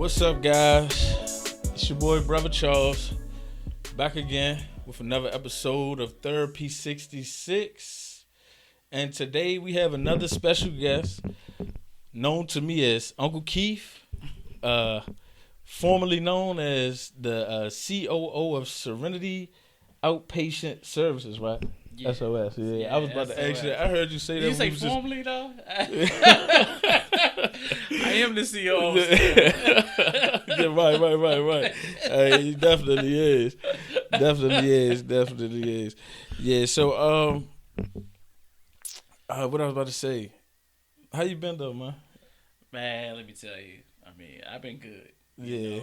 What's up, guys? It's your boy, Brother Charles, back again with another episode of Therapy 66. And today we have another special guest, known to me as Uncle Keith, formerly known as the COO of Serenity Outpatient Services, right? Yeah. SOS. Yeah, I was about to ask you. I heard you say that. Did you say formally though? I am the CEO. Yeah, right. He definitely is. Definitely is. Yeah. So, what I was about to say. How you been though, man? Man, let me tell you. I mean, I've been good. Yeah.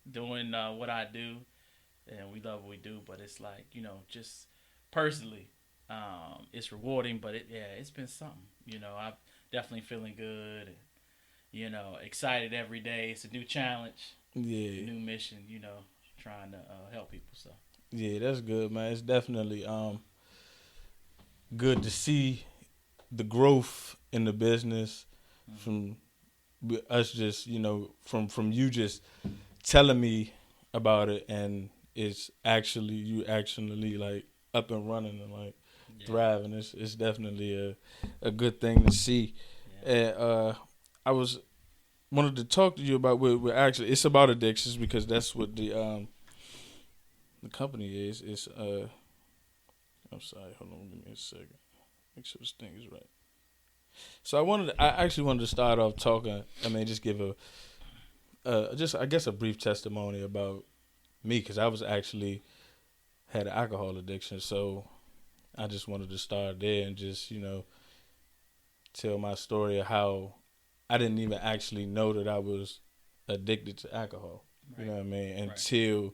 Doing what I do, and we love what we do. But it's like just personally, it's rewarding. But it's been something. I'm definitely feeling good. And, excited every day. It's a new challenge. Yeah. New mission. Trying to help people. So. Yeah, that's good, man. It's definitely good to see the growth in the business from us just, from you just telling me about it, and it's actually like up and running and like thriving. It's definitely a good thing to see. Yeah. And I wanted to talk to you about we're actually it's about addictions, because that's what the company is. It's I'm sorry, hold on, give me a second. Make sure this thing is right. So I actually wanted to start off talking. I mean, just give I guess a brief testimony about me, because I was actually had an alcohol addiction. So I just wanted to start there and just tell my story of how I didn't even actually know that I was addicted to alcohol. Right. You know what I mean? Until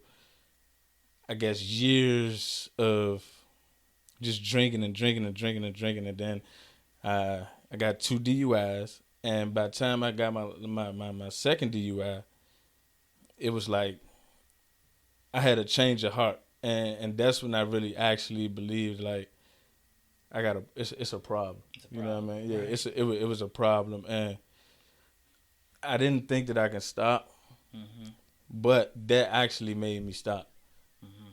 I guess years of just drinking, and then I got 2 DUIs, and by the time I got my second DUI, it was like I had a change of heart, and that's when I really actually believed like it's a problem. You know what I mean? Yeah, right. It was a problem, and I didn't think that I could stop, but that actually made me stop.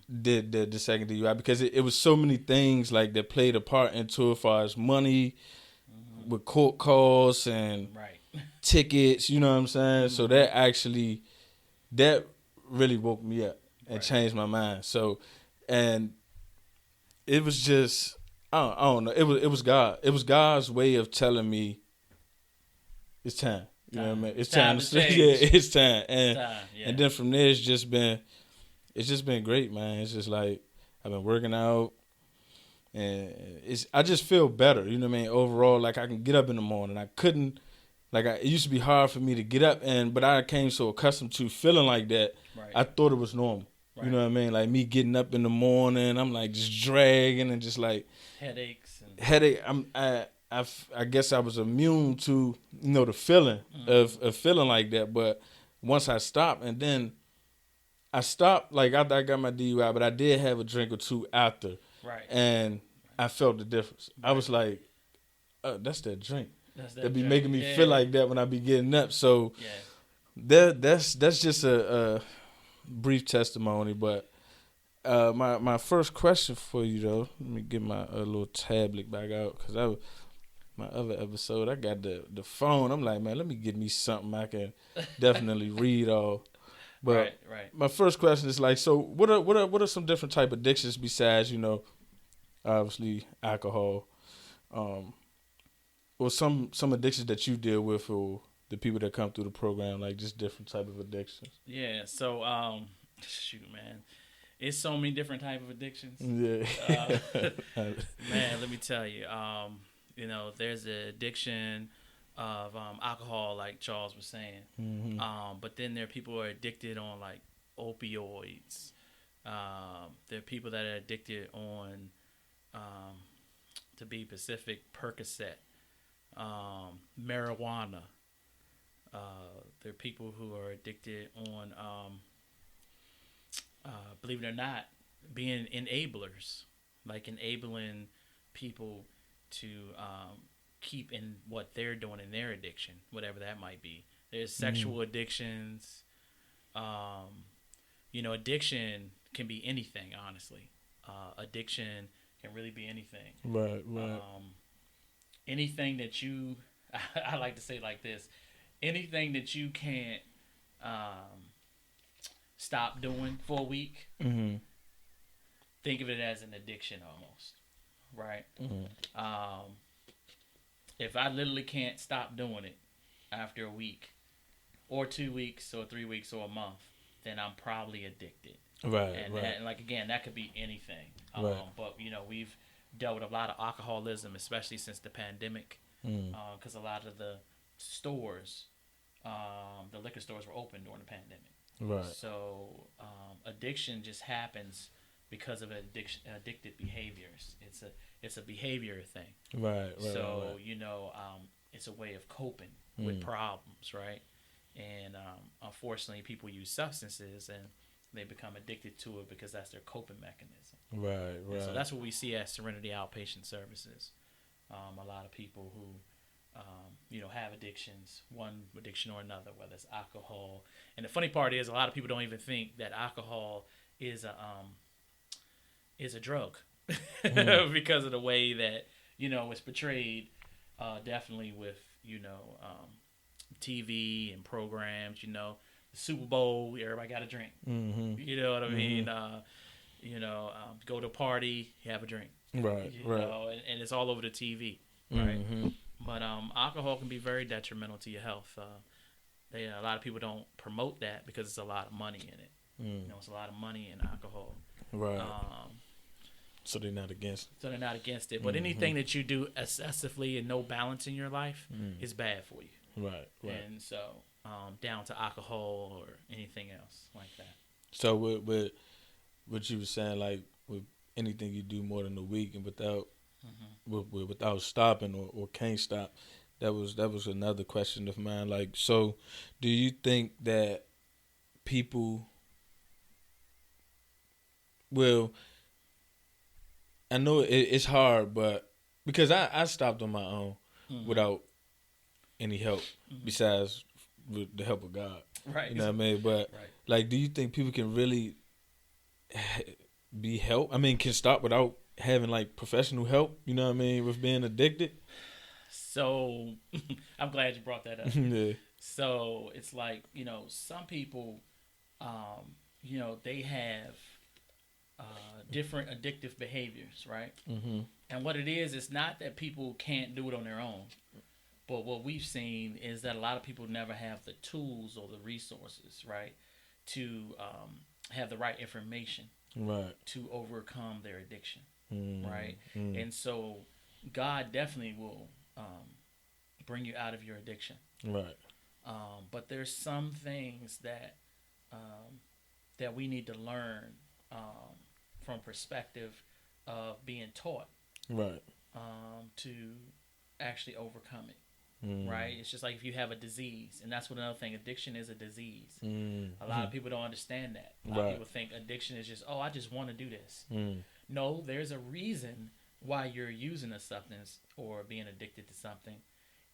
The second DUI, because it was so many things like that played a part into it, as far as money, with court costs and tickets, you know what I'm saying? So that really woke me up and changed my mind. So, and it was just I don't know. It was God. It was God's way of telling me it's time. You know what I mean? It's time to change. Yeah, it's time. And then from there, it's just been great, man. It's just like I've been working out, and I just feel better. You know what I mean? Overall, like I can get up in the morning. I couldn't, it used to be hard for me to get up, but I came so accustomed to feeling like that. Right. I thought it was normal. Right. You know what I mean? Like me getting up in the morning, I'm like just dragging and just like headaches. I guess I was immune to the feeling of feeling like that. But once I stopped, and then I stopped like after I got my DUI, but I did have a drink or two after. Right. And I felt the difference. Right. I was like, that's that drink. That be making me feel like that when I be getting up. So that's just a brief testimony. But my first question for you though, let me get my little tablet back out, because my other episode I got the phone. I'm like, man, let me get me something I can definitely read all. But my first question is like, so what are some different type of addictions besides obviously alcohol, or some addictions that you deal with, or the people that come through the program, like just different type of addictions? Yeah. So shoot, man, it's so many different type of addictions. Yeah. Man, let me tell you, there's the addiction of alcohol, like Charles was saying. But then there are people who are addicted on like opioids. There are people that are addicted on, to be specific, Percocet, marijuana. There are people who are addicted on, believe it or not, being enablers, like enabling people to keep in what they're doing in their addiction, whatever that might be. There's sexual addictions. Um, addiction can be anything. Honestly, addiction can really be anything. Right. Anything that you, I like to say it like this: anything that you can't um, stop doing for a week, Mm-hmm. think of it as an addiction almost, right? Mm-hmm. If I literally can't stop doing it after a week, or 2 weeks, or 3 weeks, or a month, then I'm probably addicted. Right. And Right. that, like again, that could be anything. Right. But we've dealt with a lot of alcoholism, especially since the pandemic, because a lot of the stores, the liquor stores were open during the pandemic. Right. So addiction just happens because of addicted behaviors. It's a behavior thing. Right. So it's a way of coping with problems, right? And unfortunately, people use substances and they become addicted to it because that's their coping mechanism. Right. And so that's what we see as Serenity Outpatient Services. A lot of people who have addictions, one addiction or another, whether it's alcohol. And the funny part is, a lot of people don't even think that alcohol is a drug because of the way that it's portrayed. Definitely with TV and programs. The Super Bowl, everybody got a drink. Mm-hmm. You know what I mean? Go to a party, you have a drink. Right. And it's all over the TV, right? Mm-hmm. But alcohol can be very detrimental to your health. A lot of people don't promote that because it's a lot of money in it. It's a lot of money in alcohol. Right. So they're not against it. But anything that you do excessively and no balance in your life is bad for you. Right. And so down to alcohol or anything else like that. So with what you were saying, like with anything you do more than a week and without stopping or can't stop, that was another question of mine. Like, so do you think that people will? I know it's hard, but because I stopped on my own without any help besides with the help of God. Right. You know what I mean? But like, do you think people can really be helped? I mean, can stop without having like professional help? You know what I mean? With being addicted. So I'm glad you brought that up. Yeah. So it's like some people, they have different addictive behaviors, right? Mm-hmm. And what it is, it's not that people can't do it on their own. But what we've seen is that a lot of people never have the tools or the resources, right, to have the right information, right, to overcome their addiction, right? And so God definitely will bring you out of your addiction, right? But there's some things that that we need to learn from perspective of being taught, right, to actually overcome it. Right? It's just like if you have a disease, and that's what another thing. Addiction is a disease. A lot of people don't understand that. A lot of people think addiction is just, I just want to do this. No, there's a reason why you're using a substance or being addicted to something.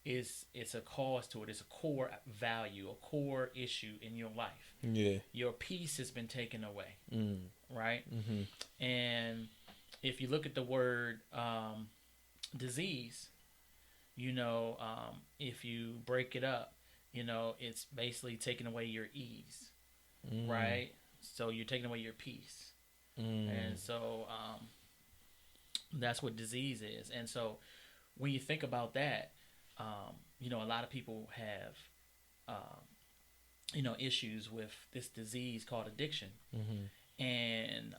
It's a cause to it. It's a core value, a core issue in your life. Yeah. Your peace has been taken away. Right? And if you look at the word disease, if you break it up, it's basically taking away your ease, right? So you're taking away your peace. And so that's what disease is. And so when you think about that, a lot of people have, issues with this disease called addiction. And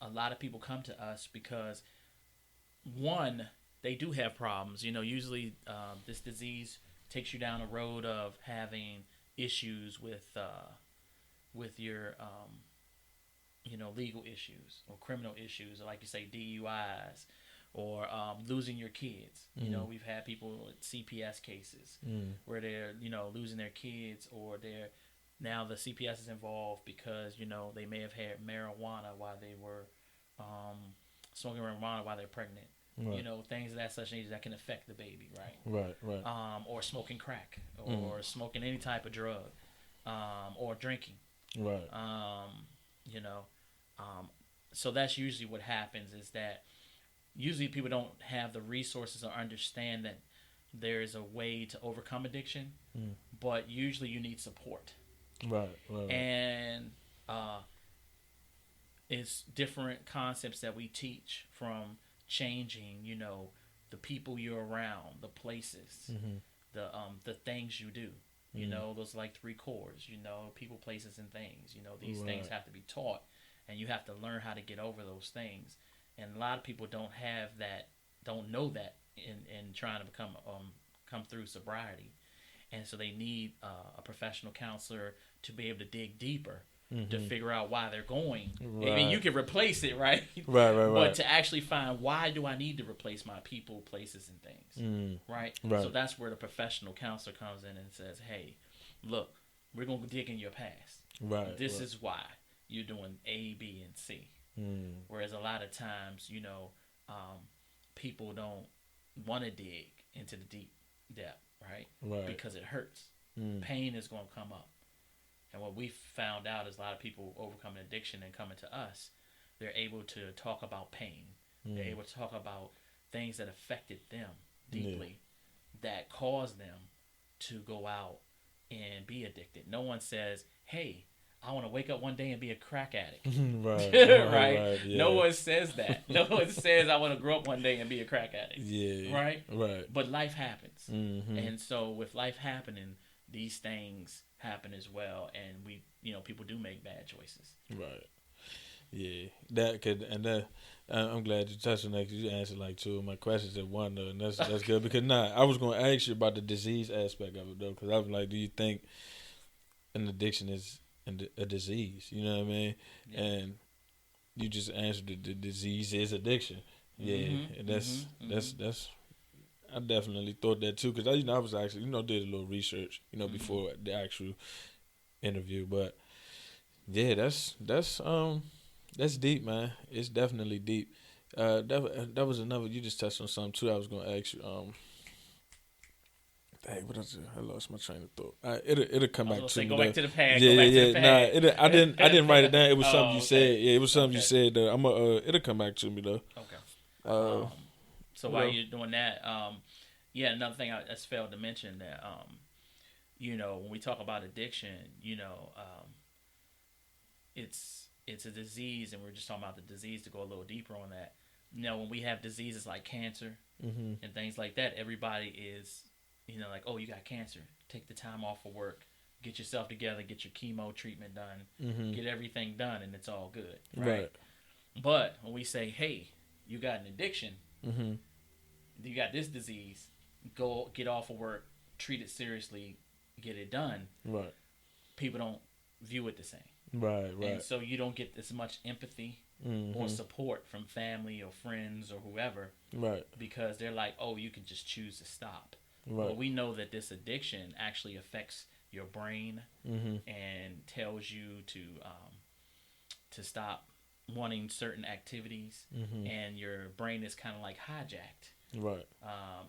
a lot of people come to us because, one, they do have problems. Usually this disease takes you down a road of having issues with your, legal issues or criminal issues, or like you say, DUIs, or losing your kids. We've had people with CPS cases where they're, losing their kids, or now the CPS is involved because, they may have had marijuana while they were smoking marijuana while they're pregnant. Right. Things of that such nature that can affect the baby, right? Right. Right. Or smoking crack, or smoking any type of drug, or drinking. Right. You know, um, so that's usually what happens is that usually people don't have the resources or understand that there is a way to overcome addiction, but usually you need support. Right. Right. And it's different concepts that we teach from changing, the people you're around, the places, the things you do. Those like three cores, people, places, and things. These things have to be taught, and you have to learn how to get over those things. And a lot of people don't know that in trying to come through sobriety, and so they need a professional counselor to be able to dig deeper to figure out why they're going. Right. I mean, you can replace it, right? Right. But to actually find, why do I need to replace my people, places, and things, right? So that's where the professional counselor comes in and says, hey, look, we're going to dig in your past. Right. This is why you're doing A, B, and C. Whereas a lot of times, people don't want to dig into the deep depth, right? Because it hurts. Pain is going to come up. And what we found out is a lot of people overcoming addiction and coming to us, they're able to talk about pain. They're able to talk about things that affected them deeply, that caused them to go out and be addicted. No one says, hey, I want to wake up one day and be a crack addict. Right? Yeah. No one says that. No one says, I want to grow up one day and be a crack addict. Yeah. Right? Right. But life happens. And so with life happening, these things happen as well, and people do make bad choices. Right. Yeah. I'm glad you touched on that, because you answered like two of my questions at one, though, and that's good, because I was going to ask you about the disease aspect of it, though, because I was like, do you think an addiction is a disease? You know what I mean? Yeah. And you just answered the disease is addiction. Yeah, and that's. I definitely thought that too, because I was actually did a little research before the actual interview, but yeah, that's deep, man. It's definitely deep. That was another. You just touched on something too. I was gonna ask you. Dang, what is it? I lost my train of thought. It'll come back to me. Go back to the past. Yeah. Nah, I didn't write it down. It was something you said. Yeah, it was something you said. It'll come back to me though. Okay. So while you're doing that, another thing I just failed to mention that, when we talk about addiction, it's a disease, and we're just talking about the disease to go a little deeper on that. When we have diseases like cancer and things like that, everybody is, like, oh, you got cancer. Take the time off of work. Get yourself together. Get your chemo treatment done. Get everything done, and it's all good. Right? But when we say, hey, you got an addiction, you got this disease, go get off of work, treat it seriously, get it done. Right. People don't view it the same. Right. And so you don't get as much empathy or support from family or friends or whoever. Right. Because they're like, oh, you can just choose to stop. Right. But we know that this addiction actually affects your brain and tells you to stop wanting certain activities, and your brain is kind of like hijacked. Right.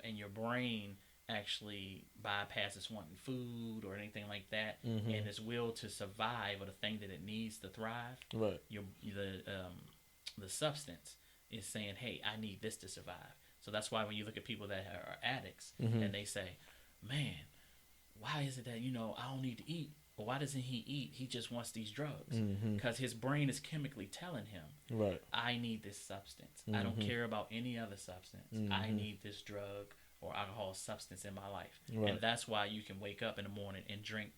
And your brain actually bypasses wanting food or anything like that, and its will to survive, or the thing that it needs to thrive. Right. The substance is saying, hey, I need this to survive. So that's why when you look at people that are addicts, and they say, man, why is it that I don't need to eat? But why doesn't he eat? He just wants these drugs. Because his brain is chemically telling him, right, I need this substance. I don't care about any other substance. I need this drug or alcohol substance in my life. Right. And that's why you can wake up in the morning and drink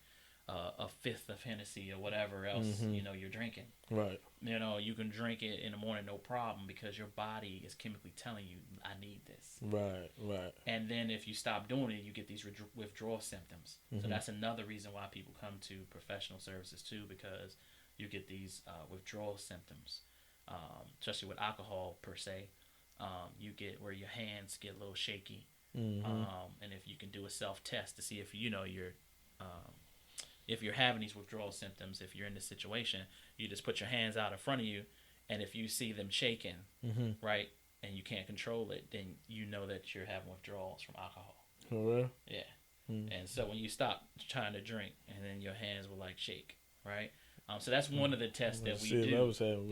a fifth of Hennessy or whatever else you're drinking. Right. You can drink it in the morning, no problem, because your body is chemically telling you, I need this. Right. And then if you stop doing it, you get these withdrawal symptoms. So that's another reason why people come to professional services too, because you get these withdrawal symptoms, especially with alcohol per se. You get where your hands get a little shaky, and if you can do a self-test to see if you're if you're having these withdrawal symptoms, if you're in this situation, you just put your hands out in front of you, and if you see them shaking, right, and you can't control it, then you know that you're having withdrawals from alcohol. For real? Yeah. And so when you stop trying to drink, and then your hands will like shake, right? So that's one of the tests that we do. So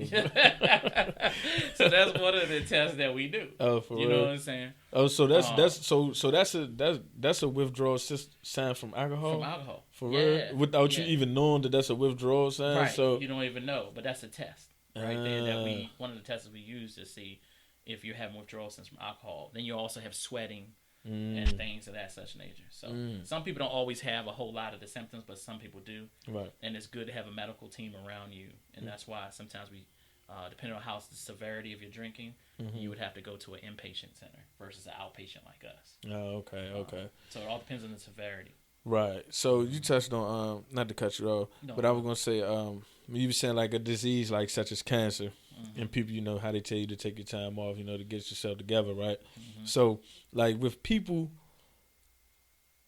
that's one of the tests that we do. Oh, for you real? know what I'm saying? Oh, so that's a withdrawal sign from alcohol. From alcohol, for real, without you even knowing that that's a withdrawal sign. Right. So you don't even know, but that's a test right there that one of the tests we use to see if you're having withdrawal symptoms from alcohol. Then you also have sweating. And things of that such nature. So some people don't always have a whole lot of the symptoms, but some people do. Right. And it's good to have a medical team around you, and that's why sometimes we, depending on how the severity of your drinking, you would have to go to an inpatient center versus an outpatient like us. Oh, okay. So it all depends on the severity. Right. So you touched on not to cut you off, but I was gonna say you were saying like a disease like such as cancer, and people how they tell you to take your time off, to get yourself together, right? So like with people,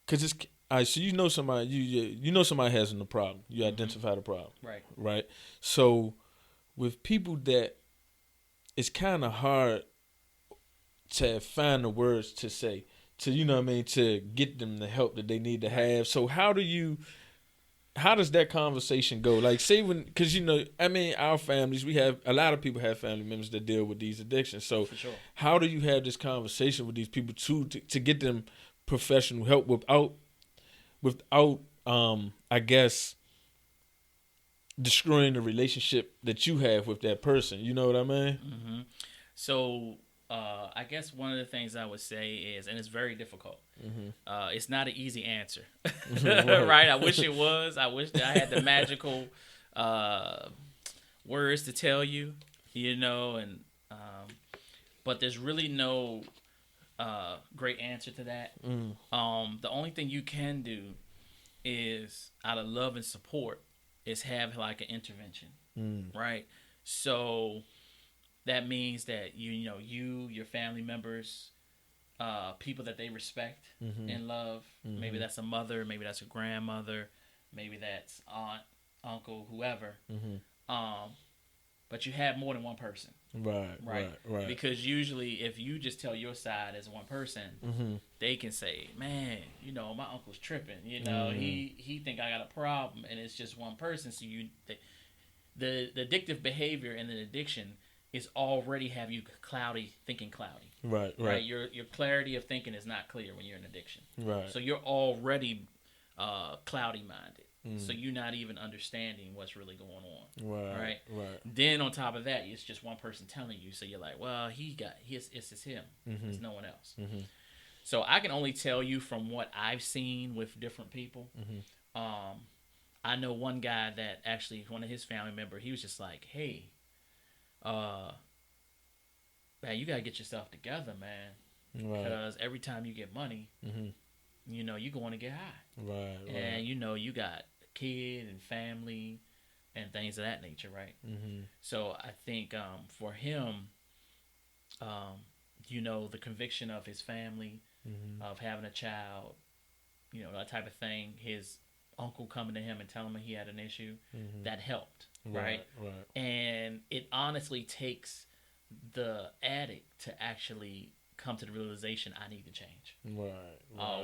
cause it's so somebody somebody has a problem, you identify the problem, right? So with people that it's kind of hard to find the words to say. To to get them the help that they need to have. So how does that conversation go? Like say because our families, we have a lot of people have family members that deal with these addictions. So For sure. How do you have this conversation with these people to get them professional help without I guess destroying the relationship that you have with that person? You know what I mean? So I guess one of the things I would say is, and it's very difficult, it's not an easy answer, right? I wish it was. I wish that I had the magical words to tell you, and but there's really no great answer to that. The only thing you can do is, out of love and support, is have like an intervention, right? So that means that your family members, people that they respect and love. Maybe that's a mother, maybe that's a grandmother, maybe that's aunt, uncle, whoever. But you have more than one person. Right. Because usually, if you just tell your side as one person, they can say, "Man, my uncle's tripping. He think I got a problem," and it's just one person. So the addictive behavior and the addiction is already have you thinking cloudy. Right. Your clarity of thinking is not clear when you're in addiction. Right. So you're already cloudy minded. So you're not even understanding what's really going on. Right. Then on top of that, it's just one person telling you. So you're like, well, it's just him. It's no one else. So I can only tell you from what I've seen with different people. I know one guy that actually, one of his family members, he was just like, hey, man, you gotta get yourself together, man. Because every time you get money, you're going to get high. And you got a kid and family and things of that nature, right? So I think for him, the conviction of his family, of having a child, that type of thing, his uncle coming to him and telling him he had an issue, that helped. Right. And it honestly takes the addict to actually come to the realization, I need to change.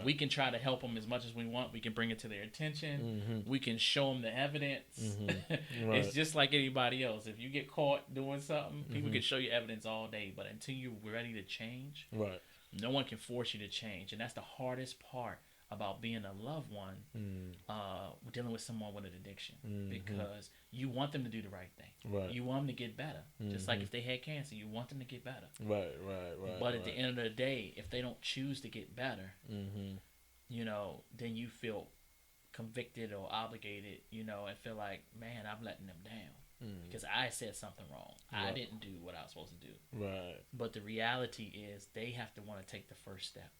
We can try to help them as much as we want. We can bring it to their attention. We can show them the evidence. It's just like anybody else. If you get caught doing something, people can show you evidence all day, but until you're ready to change, no one can force you to change. And that's the hardest part about being a loved one, dealing with someone with an addiction, because you want them to do the right thing. You want them to get better. Just like if they had cancer, you want them to get better. But at the end of the day, if they don't choose to get better, then you feel convicted or obligated, and feel like, man, I'm letting them down because I said something wrong. I didn't do what I was supposed to do. But the reality is they have to want to take the first step.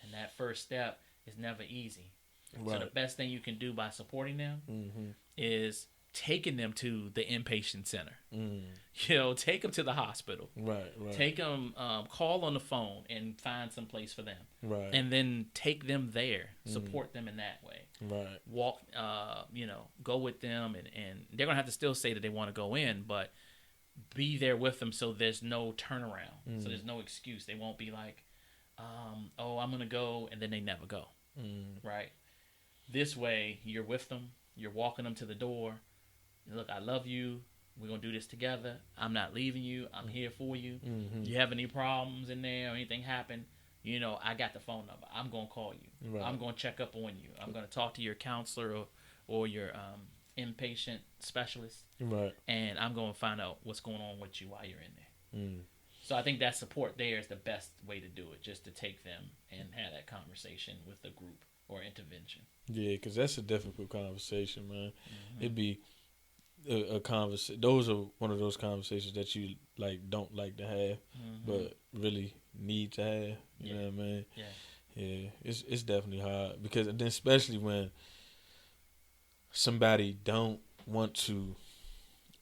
And that first step is never easy. So the best thing you can do by supporting them is taking them to the inpatient center. Take them to the hospital. Take them, call on the phone and find some place for them. And then take them there, support them in that way. Walk, go with them, and they're going to have to still say that they want to go in, but be there with them so there's no turnaround. So there's no excuse. They won't be like, oh, I'm going to go, and then they never go. Right? This way, you're with them. You're walking them to the door. Look, I love you. We're going to do this together. I'm not leaving you. I'm here for you. You have any problems in there or anything happen, you know, I got the phone number. I'm going to call you. Right. I'm going to check up on you. I'm going to talk to your counselor or your inpatient specialist. Right. And I'm going to find out what's going on with you while you're in there. So I think that support there is the best way to do it, just to take them and have that conversation with the group or intervention. Yeah, because that's a difficult conversation, man. It'd be a conversation. Those are one of those conversations that you like don't like to have, but really need to have. You know what I mean? Yeah. It's definitely hard because then especially when somebody don't want to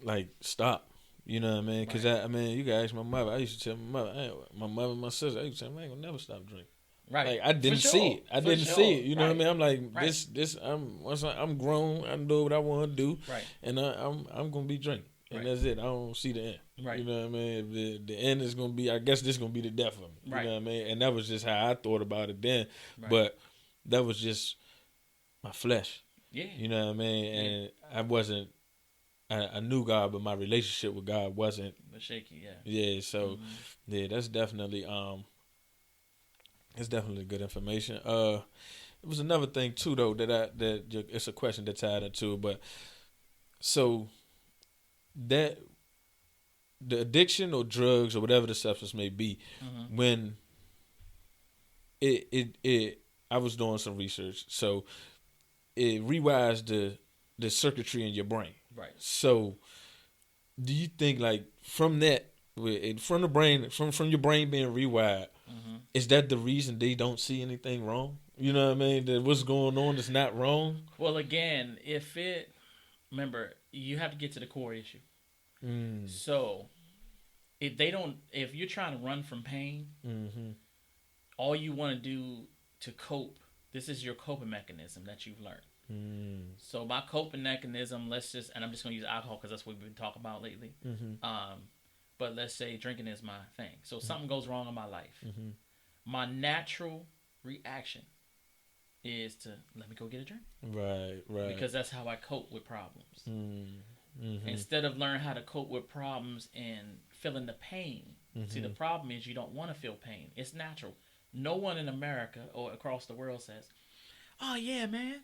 like stop. You know what I mean? Because I mean, you guys, my mother. I used to tell my mother, and my sister. I used to tell them, I ain't gonna never stop drinking. Right. Like I didn't see it. I didn't see it. You know what I mean? I'm like this. I'm grown. I know what I want to do. Right. And I'm gonna be drinking. And that's it. I don't see the end. Right. You know what I mean? The end is gonna be. I guess this is gonna be the death of me. Right. You know what I mean? And that was just how I thought about it then. Right. But that was just my flesh. Yeah. You know what I mean? And I wasn't. I knew God, but my relationship with God wasn't shaky. Yeah. Yeah. So yeah, that's definitely it's definitely good information. It was another thing too, though, that it's a question that's tied into it. But so that the addiction or drugs or whatever the substance may be, when it I was doing some research, so it rewires the circuitry in your brain. Right. So, do you think like from that, from the brain, from your brain being rewired? Is that the reason they don't see anything wrong? You know what I mean? That what's going on is not wrong? Well, again, remember, you have to get to the core issue. So, if you're trying to run from pain, all you want to do to cope, this is your coping mechanism that you've learned. So my coping mechanism, and I'm just going to use alcohol because that's what we've been talking about lately. But let's say drinking is my thing. So something goes wrong in my life. My natural reaction is to let me go get a drink. Right. Because that's how I cope with problems. Instead of learning how to cope with problems and feeling the pain. See, the problem is you don't want to feel pain. It's natural. No one in America or across the world says, oh, yeah, man,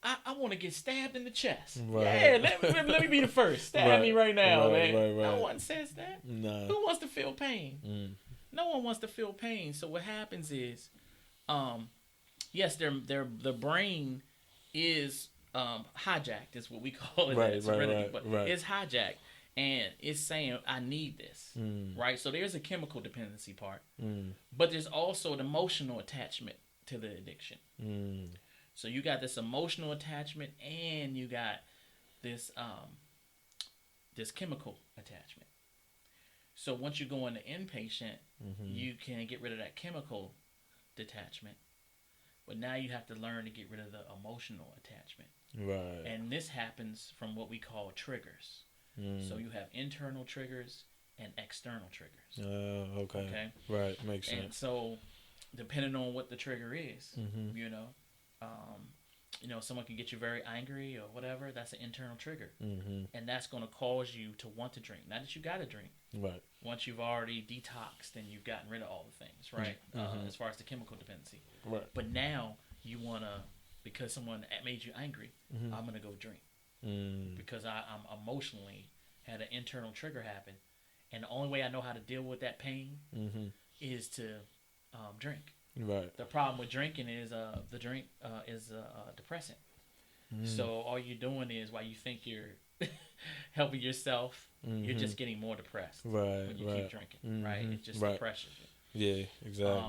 I want to get stabbed in the chest. Right. Yeah, let me be the first. Stab me right now, man. Right. No one says that. No. Who wants to feel pain? No one wants to feel pain. So what happens is, yes, the brain is hijacked. Is what we call it. Serenity, but it's hijacked, and it's saying, "I need this." Right. So there's a chemical dependency part, but there's also an emotional attachment to the addiction. So you got this emotional attachment, and you got this this chemical attachment. So once you go into inpatient, you can get rid of that chemical detachment, but now you have to learn to get rid of the emotional attachment. Right. And this happens from what we call triggers. So you have internal triggers and external triggers. Okay. Right, makes sense. And so, depending on what the trigger is, someone can get you very angry or whatever. That's an internal trigger, and that's going to cause you to want to drink. Not that you got to drink, right? Once you've already detoxed and you've gotten rid of all the things, right? As far as the chemical dependency, right? But now you want to, because someone made you angry, I'm going to go drink because I'm emotionally had an internal trigger happen, and the only way I know how to deal with that pain is to drink. Right. The problem with drinking is the drink is depressant. So all you're doing is while you think you're helping yourself, you're just getting more depressed. Right. When you keep drinking. Right. It just depresses you. Yeah. Exactly.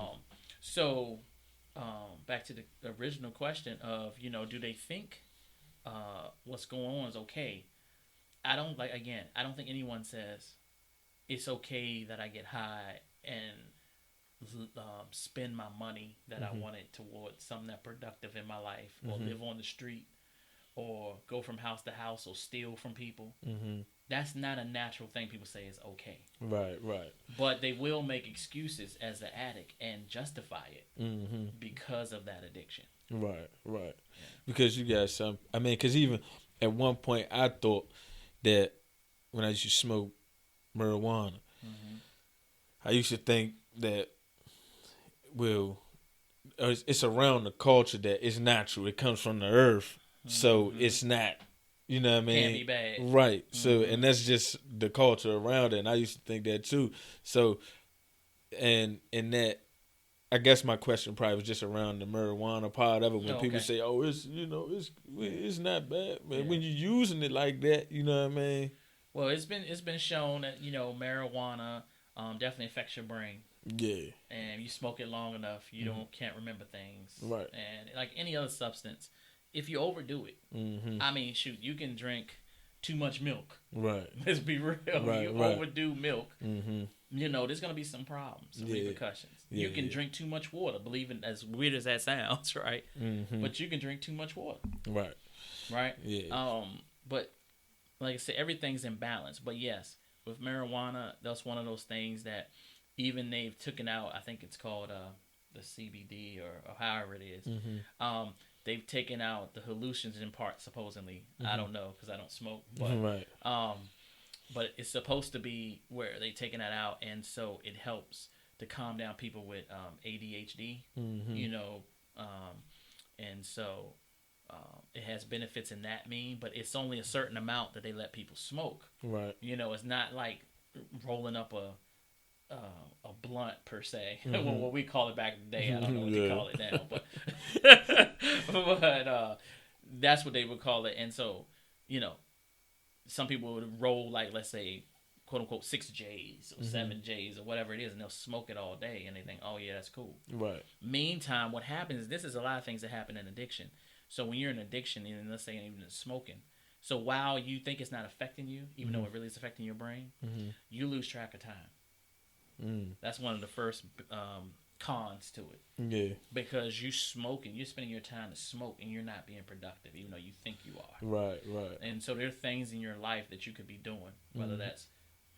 So back to the original question of do they think what's going on is okay? I don't think anyone says it's okay that I get high and spend my money that I wanted towards something that productive in my life, or live on the street, or go from house to house or steal from people. Mm-hmm. That's not a natural thing people say is okay. Right, right. But they will make excuses as the addict and justify it Mm-hmm. because of that addiction. Right, right. Yeah. Because you got some. I mean, because even at one point I thought that when I used to smoke marijuana, Mm-hmm. I used to think that, well, it's around the culture that it's natural. It comes from the earth, so Mm-hmm. it's not. You know what I mean? Can't be bad. Right. So, Mm-hmm. and that's just the culture around it. And I used to think that too. So, and that, I guess my question probably was just around the marijuana part of it. When people say, "Oh, it's not bad," man. Yeah. When you're using it like that, you know what I mean? Well, it's been shown that marijuana definitely affects your brain. Yeah. And you smoke it long enough, you can't remember things. Right. And like any other substance, if you overdo it, I mean, shoot, you can drink too much milk. Right. Let's be real. Right, You right. overdo milk, there's gonna be some problems, some repercussions. Yeah, you can drink too much water. Believe it, as weird as that sounds, right? But you can drink too much water. Right. Right. Yeah. But like I said, everything's in balance. But yes, with marijuana, that's one of those things that even they've taken out. I think it's called the CBD or however it is. They've taken out the hallucinogen part supposedly. I don't know because I don't smoke. But Right. but it's supposed to be where they taking that out, and so it helps to calm down people with ADHD. And so it has benefits in that mean, but it's only a certain amount that they let people smoke. Right. It's not like rolling up a blunt per se. What we call it back in the day, I don't know what they call it now, but that's what they would call it. And so, some people would roll like, let's say, quote unquote 6 J's or 7 J's or whatever it is, and they'll smoke it all day, and they think, oh yeah, that's cool. Right. Meantime, what happens is this is a lot of things that happen in addiction. So when you're in addiction, and let's say even smoking, so while you think it's not affecting you, even though it really is affecting your brain, you lose track of time. That's one of the first cons to it. Yeah. Because you're spending your time to smoke, and you're not being productive, even though you think you are. Right, right. And so there are things in your life that you could be doing, whether that's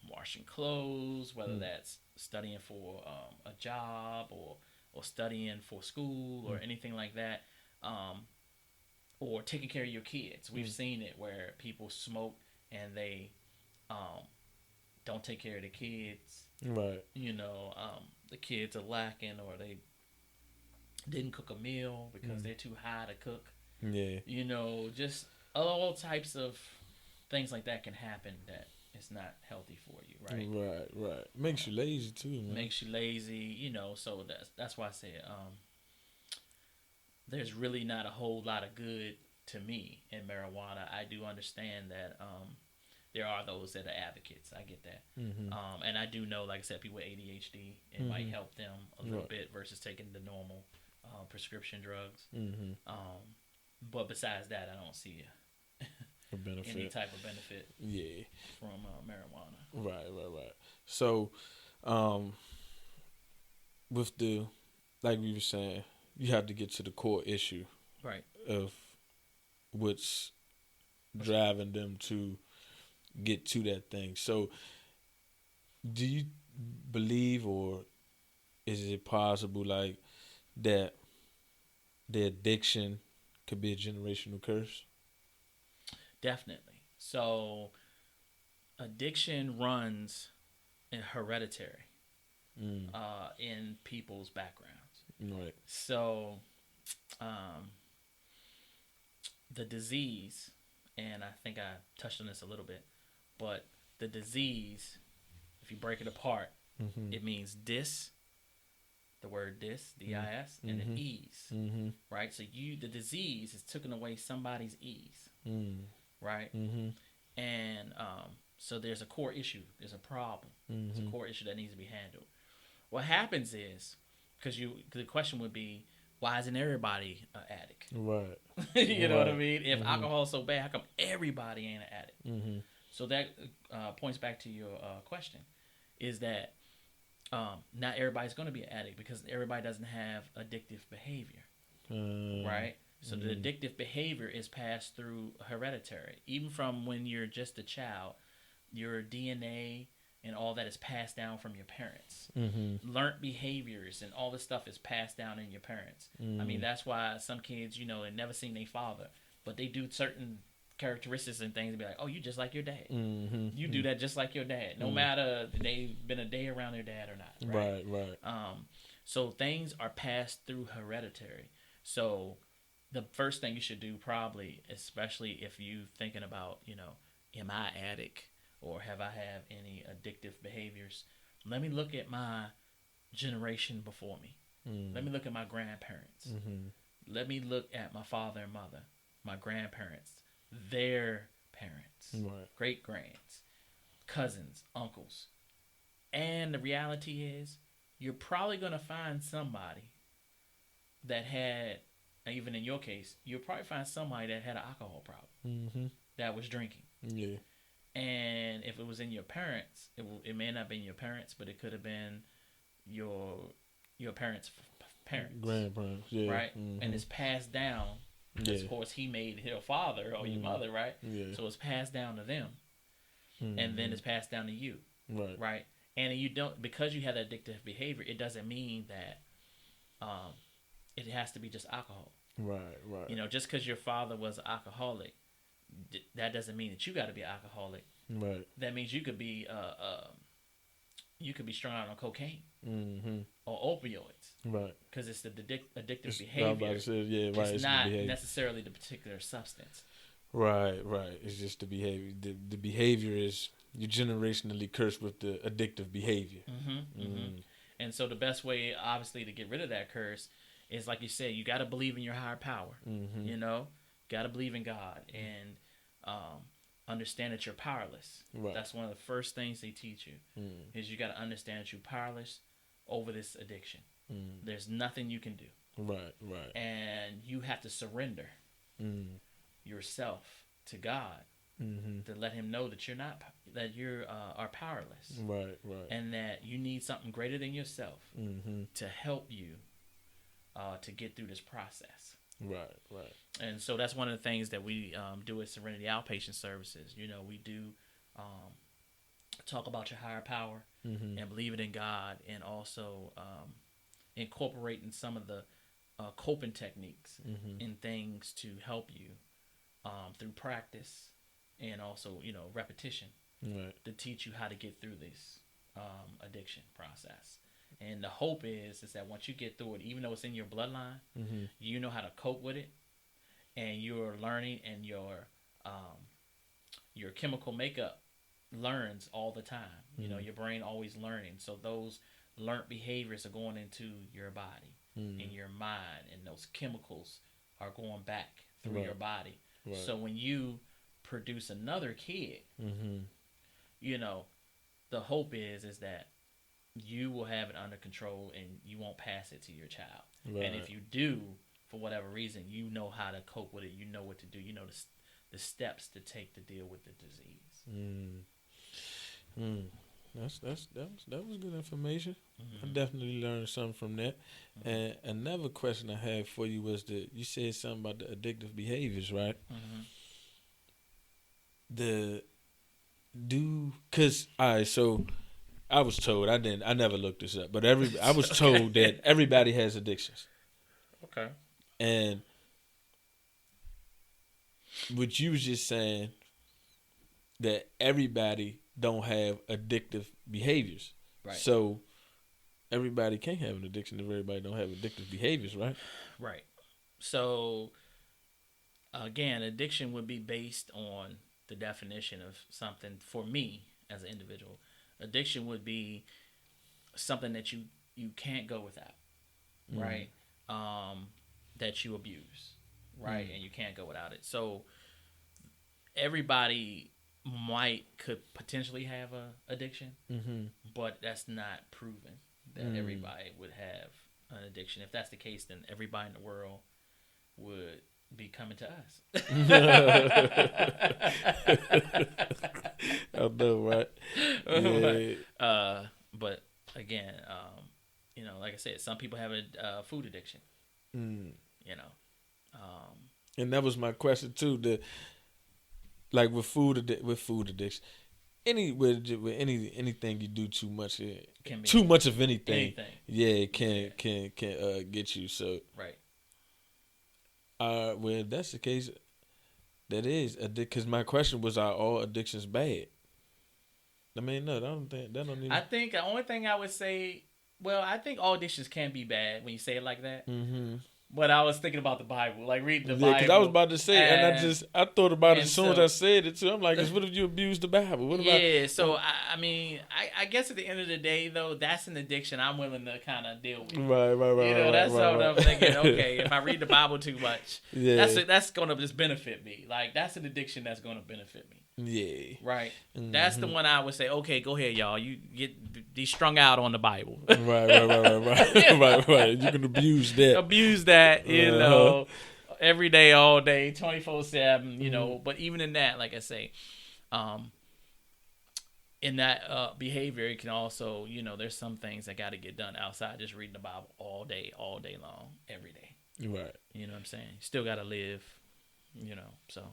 washing clothes, whether that's studying for a job or studying for school or anything like that, or taking care of your kids. We've seen it where people smoke and they don't take care of the kids. Right. The kids are lacking, or they didn't cook a meal because they're too high to cook. Yeah. Just all types of things like that can happen that it's not healthy for you, right? Right, right. Makes you lazy too, man. Makes you lazy, so that's why I say there's really not a whole lot of good to me in marijuana. I do understand that there are those that are advocates. I get that. And I do know, like I said, people with ADHD, it might help them a little bit versus taking the normal prescription drugs. But besides that, I don't see a benefit. Any type of benefit from marijuana. Right, right, right. So, with the, like we were saying, you have to get to the core issue, right, of what's driving them to get to that thing. So, do you believe, or is it possible, like, that the addiction could be a generational curse? Definitely. So, addiction runs in hereditary in people's backgrounds. Right. So, the disease, and I think I touched on this a little bit, but the disease, if you break it apart, it means dis, the word dis, D-I-S, and then ease, right? So the disease is taking away somebody's ease, right? And so there's a core issue, there's a problem, there's a core issue that needs to be handled. What happens is, because the question would be, why isn't everybody an addict? Right. You know what I mean? If alcohol is so bad, how come everybody ain't an addict? So that points back to your question, is that not everybody's going to be an addict because everybody doesn't have addictive behavior, right? So the addictive behavior is passed through hereditary. Even from when you're just a child, your DNA and all that is passed down from your parents. Learned behaviors and all this stuff is passed down in your parents. I mean, that's why some kids, you know, they never seen their father, but they do certain characteristics and things and be like, oh, you just like your dad. You do that just like your dad, no matter they've been a day around their dad or not. Right. So things are passed through hereditary. So the first thing you should do probably, especially if you thinking about, you know, am I addict or have I have any addictive behaviors? Let me look at my generation before me. Let me look at my grandparents. Let me look at my father and mother, my grandparents, their parents, great grands, cousins, uncles. And the reality is, you're probably going to find somebody that had, even in your case, you'll probably find somebody that had an alcohol problem, that was drinking. Yeah. And if it was in your parents, it may not have been your parents, but it could have been your parents' parents, grandparents, yeah, right? And it's passed down. Of course, he made your father or your mother, right? Yeah. So it's passed down to them, and then it's passed down to you, right? And you don't, because you have addictive behavior, it doesn't mean that it has to be just alcohol. Right. You know, just because your father was an alcoholic, that doesn't mean that you got to be an alcoholic. Right. That means you could be strung out on cocaine or opioids. Right. Because it's the addictive behavior. It's not necessarily the particular substance. Right. It's just the behavior. The behavior is you're generationally cursed with the addictive behavior. And so the best way, obviously, to get rid of that curse is, like you said, you got to believe in your higher power. You know, got to believe in God and understand that you're powerless. Right. That's one of the first things they teach you is you got to understand that you're powerless over this addiction. There's nothing you can do. Right. And you have to surrender yourself to God to let Him know that you are powerless. Right. And that you need something greater than yourself to help you to get through this process. Right. And so that's one of the things that we do at Serenity Outpatient Services. You know, we do talk about your higher power and believing in God, and also incorporating some of the coping techniques and things to help you through practice and also, you know, repetition to teach you how to get through this addiction process. And the hope is that once you get through it, even though it's in your bloodline, you know how to cope with it, and you're learning, and your chemical makeup learns all the time. You know, your brain always learning. So those learned behaviors are going into your body and your mind, and those chemicals are going back through your body. So when you produce another kid, you know, the hope is that you will have it under control and you won't pass it to your child. And if you do, for whatever reason, you know how to cope with it. You know what to do. You know the steps to take to deal with the disease. That was good information. I definitely learned something from that. And another question I had for you was that you said something about the addictive behaviors, right? Cause so I was told, I never looked this up, but I was told that everybody has addictions. Okay. And what you was just saying, that everybody don't have addictive behaviors. Right. So everybody can't have an addiction if everybody don't have addictive behaviors, right? Right. So again, addiction would be based on the definition of something. For me as an individual, addiction would be something that you can't go without, right? That you abuse, right? And you can't go without it. So everybody could potentially have a addiction, but that's not proven that everybody would have an addiction. If that's the case, then everybody in the world would be coming to us. I know, right? Yeah. But again, you know, like I said, some people have a food addiction. You know, And that was my question too. Like with food addiction, with anything you do too much, too much of anything. Yeah, it can get you. So right. Well, if that's the case, that is because my question was, are all addictions bad? I mean, no, I don't think that don't even. I think the only thing I would say, well, I think all addictions can be bad when you say it like that. Mm-hmm. But I was thinking about the Bible, like reading the Yeah, Bible. because I was about to say, and I thought about it as soon as I said it too. I'm like, what if you abuse the Bible? What about? Yeah, so I mean, I guess at the end of the day, though, that's an addiction I'm willing to kind of deal with. Right. You know, that's what I'm thinking. Okay, if I read the Bible too much, that's gonna just benefit me. Like that's an addiction that's gonna benefit me. Yeah. Right. Mm-hmm. That's the one I would say. Okay, go ahead, y'all. You get these strung out on the Bible. Right. Right. You can abuse that. Abuse that. You know, every day, all day, 24/7. You know, but even in that, like I say, in that behavior, it can also, you know, there's some things that got to get done outside just reading the Bible all day long, every day. Right. You know what I'm saying? You still got to live. You know, so.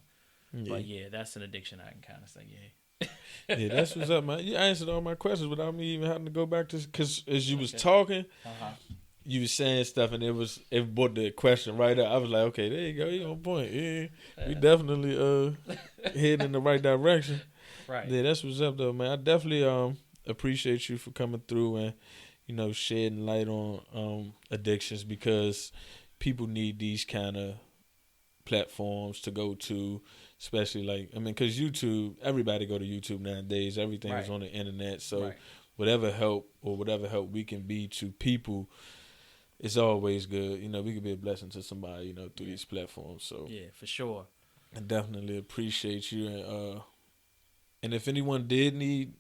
Yeah. But yeah, that's an addiction. I can kind of say, yeah, that's what's up, man. You answered all my questions without me even having to go back to, because as you was talking, you was saying stuff, and it brought the question right up. I was like, okay, there you go, you on point. Yeah, we definitely heading in the right direction. Right. Yeah, that's what's up, though, man. I definitely appreciate you for coming through and, you know, shedding light on addictions, because people need these kind of platforms to go to. Especially because YouTube, everybody go to YouTube nowadays. Everything is on the internet. So whatever help we can be to people, it's always good. You know, we can be a blessing to somebody, you know, through these platforms. So yeah, for sure. I definitely appreciate you. And if anyone did need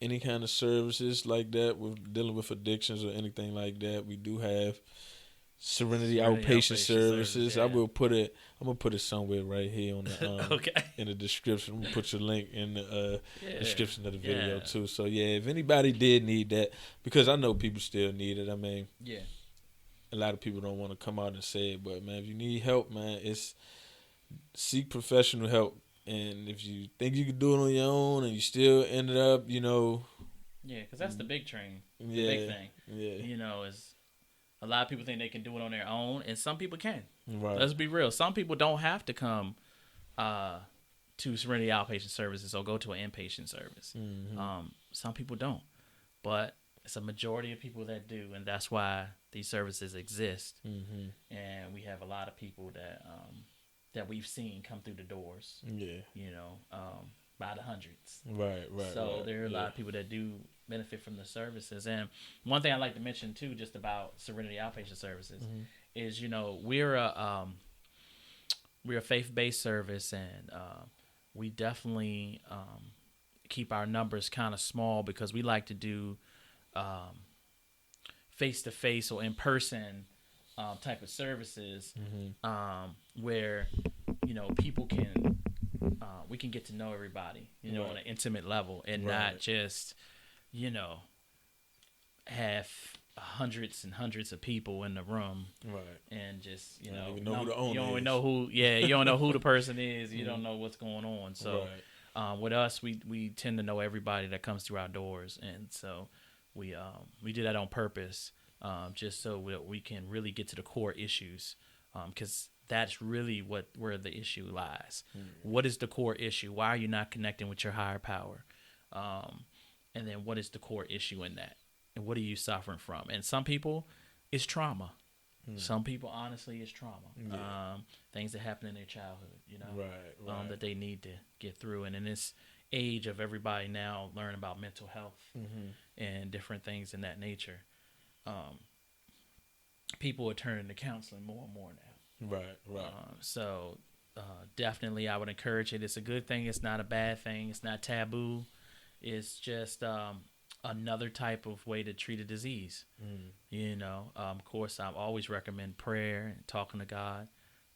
any kind of services like that with dealing with addictions or anything like that, we do have Serenity outpatient services. Yeah. I'm gonna put it somewhere right here on the in the description. I'm gonna put your link in the description of the video too. So yeah, if anybody did need that, because I know people still need it. I mean, a lot of people don't want to come out and say it, but man, if you need help, man, it's seek professional help. And if you think you can do it on your own and you still ended up, you know, because that's the big train. The big thing. Yeah, you know, is. A lot of people think they can do it on their own, and some people can. Right. Let's be real. Some people don't have to come to Serenity Outpatient Services or go to an inpatient service. Mm-hmm. Some people don't. But it's a majority of people that do, and that's why these services exist. Mm-hmm. And we have a lot of people that we've seen come through the doors. Yeah. You know, by the hundreds. Right. So there are a lot of people that do benefit from the services. And one thing I'd like to mention too, just about Serenity Outpatient Services, is, you know, we're a faith-based service, and we definitely keep our numbers kind of small, because we like to do face-to-face or in-person type of services, where, you know, people can we can get to know everybody, you know, on an intimate level, and not just, you know, have hundreds and hundreds of people in the room, and just, you know, you don't know who the person is, you don't know what's going on. So with us, we tend to know everybody that comes through our doors, and so we do that on purpose, just so we can really get to the core issues, because that's really where the issue lies. What is the core issue? Why are you not connecting with your higher power? And then what is the core issue in that? And what are you suffering from? And some people, it's trauma. Some people, honestly, it's trauma. Things that happen in their childhood, you know, that they need to get through. And in this age of everybody now learning about mental health and different things in that nature, people are turning to counseling more and more now. So definitely I would encourage it. It's a good thing. It's not a bad thing. It's not taboo. It's just another type of way to treat a disease. You know, of course, I always recommend prayer and talking to God.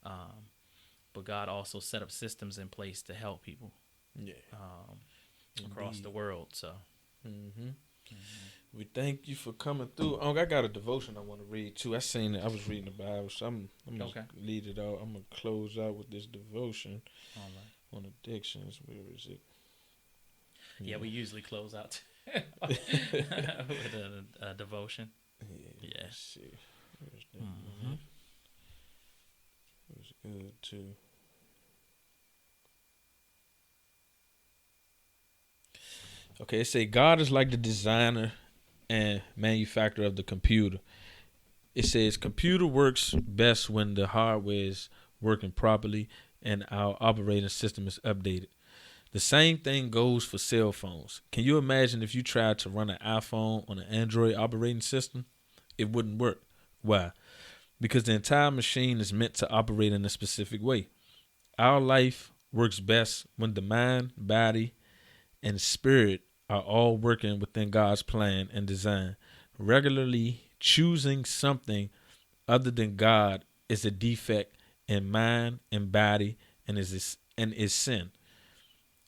But God also set up systems in place to help people across the world. So We thank you for coming through. Oh, I got a devotion I want to read too. I seen it. I was reading the Bible, so I'm gonna lead it out. I'm gonna close out with this devotion on addictions. Where is it? Yeah, we usually close out with a devotion. Yeah. Let's see. Where's that? Mm-hmm. It was good too. Okay, it say God is like the designer and manufacturer of the computer. It says computer works best when the hardware is working properly and our operating system is updated. The same thing goes for cell phones. Can you imagine if you tried to run an iPhone on an Android operating system? It wouldn't work. Why? Because the entire machine is meant to operate in a specific way. Our life works best when the mind, body, and spirit are all working within God's plan and design. Regularly choosing something other than God is a defect in mind and body and is sin.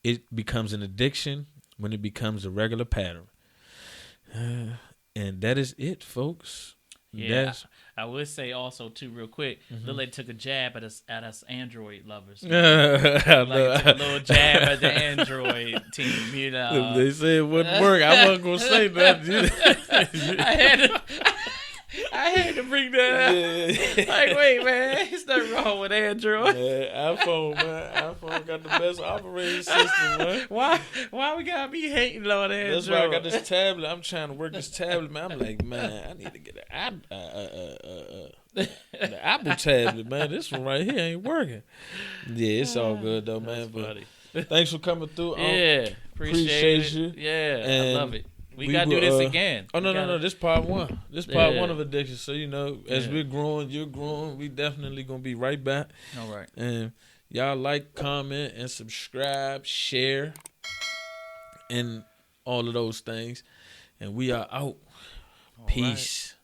It becomes an addiction when it becomes a regular pattern. And that is it, folks. Yeah, I would say also too, real quick. Mm-hmm. Lil took a jab at us Android lovers. Took a little jab at the Android team. You know, they said it wouldn't work. I wasn't gonna say that. I had to bring that up. Like, wait, man, there's nothing wrong with Android. iPhone got the best operating system, man. Why we gotta be hating on Android? That's why I got this tablet. I'm trying to work this tablet, man. I'm like, man, I need to get the Apple tablet, man. This one right here ain't working. Yeah, it's all good though, man. But thanks for coming through. Yeah, appreciate you. Yeah, and I love it. We gotta do this again. Oh no! This part one. This part one of addiction. So as we're growing, you're growing. We definitely gonna be right back. All right. And y'all like, comment, and subscribe, share, and all of those things. And we are out. Peace. Right.